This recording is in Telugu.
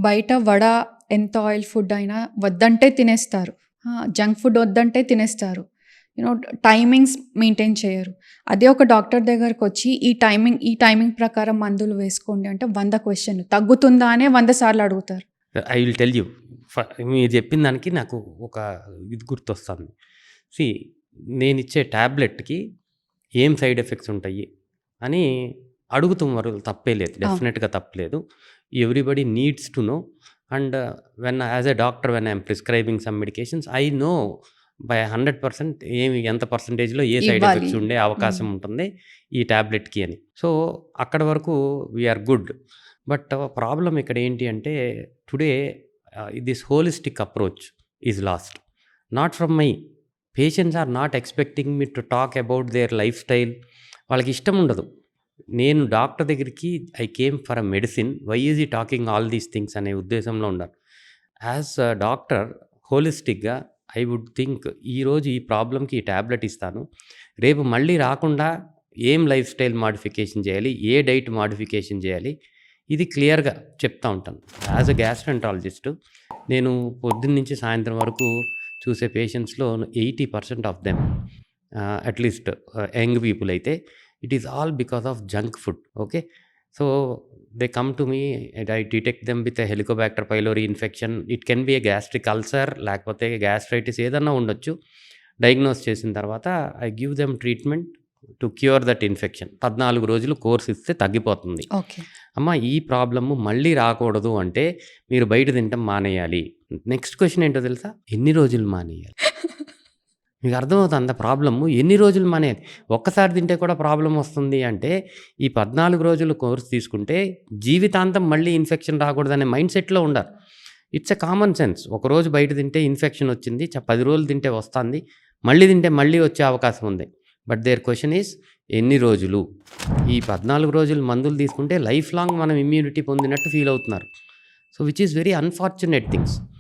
బయట వడ ఎంత ఆయిల్ ఫుడ్ అయినా వద్దంటే తినేస్తారు. జంక్ ఫుడ్ వద్దంటే తినేస్తారు. టైమింగ్స్ మెయింటైన్ చేయరు. అదే ఒక డాక్టర్ దగ్గరకొచ్చి ఈ టైమింగ్ ప్రకారం మందులు వేసుకోండి అంటే 100 క్వెషన్‌లు. తగ్గుతుందా అనే 100 సార్లు అడుగుతారు. I will tell you. మీరు చెప్పిన దానికి నాకు ఒక ఇది గుర్తొస్తుంది. సీ, నేనిచ్చే టాబ్లెట్‌కి ఏం సైడ్ ఎఫెక్ట్స్ ఉంటాయి అని అడుగుతున్నారు. తప్పే లేదు. డెఫినెట్‌గా తప్పులేదు. Everybody needs to know. And as a doctor when I'm prescribing some medications I know by 100% ఎంత పర్సెంటేజ్‌లో ఏ సైడ్ ఇవ్వాలి. ఎఫెక్ట్స్ ఉండే అవకాశం ఉంటుంది ఈ టాబ్లెట్‌కి అని. సో, అక్కడి వరకు వీఆర్ గుడ్. బట్ ప్రాబ్లమ్ ఇక్కడ ఏంటి అంటే today this holistic approach is lost. Not from my patients are not expecting me to talk about their lifestyle. వాళ్ళకి ఇష్టం ఉండదు. నేను డాక్టర్ దగ్గరికి I came for a medicine, why is he talking all these things అనే ఉద్దేశంలో ఉండాలి. యాజ్ అ డాక్టర్ హోలిస్టిక్గా ఐ వుడ్ థింక్ ఈరోజు ఈ ప్రాబ్లమ్కి ఈ ట్యాబ్లెట్ ఇస్తాను, రేపు మళ్ళీ రాకుండా ఏం లైఫ్ స్టైల్ మాడిఫికేషన్ చేయాలి, ఏ డైట్ మాడిఫికేషన్ చేయాలి, ఇది క్లియర్గా చెప్తా ఉంటాను. యాజ్ అ గ్యాస్ట్రెంటాలజిస్ట్ నేను పొద్దున్న నుంచి సాయంత్రం వరకు చూసే పేషెంట్స్లో 80% of them at least young people అయితే it is all because of junk food. Okay, so they come to me, I detect them with helicobacter pylori infection. It can be a gastric ulcer, లేకపోతే గ్యాస్ట్రైటిస్ ఏదన్నా ఉండొచ్చు. డయాగ్నోస్ చేసిన తర్వాత I give them treatment to cure that infection. 14 రోజులు కోర్స్ ఇస్తే తగ్గిపోతుంది. ఓకే. అమ్మ, ఈ ప్రాబ్లమ్ మళ్ళీ రాకూడదు అంటే మీరు బయట తినటం మానేయాలి. నెక్స్ట్ క్వశ్చన్ ఏంటో తెలుసా? ఎన్ని రోజులు మానేయాలి? మీకు అర్థమవుతుందా ప్రాబ్లము? ఎన్ని రోజులు మానేయాలి? ఒక్కసారి తింటే కూడా ప్రాబ్లం వస్తుంది అంటే ఈ 14 రోజులు కోర్స్ తీసుకుంటే జీవితాంతం మళ్ళీ ఇన్ఫెక్షన్ రాకూడదనే మైండ్ సెట్లో ఉండాలి. It's a common sense. ఒకరోజు బయట తింటే ఇన్ఫెక్షన్ వచ్చింది, 10 రోజులు తింటే వస్తుంది, మళ్ళీ తింటే మళ్ళీ వచ్చే అవకాశం ఉంది. బట్ దేర్ క్వశ్చన్ ఈజ్ ఎన్ని రోజులు? ఈ 14 రోజులు మందులు తీసుకుంటే లైఫ్ లాంగ్ మనం ఇమ్యూనిటీ పొందినట్టు ఫీల్ అవుతున్నారు. So which is very unfortunate things.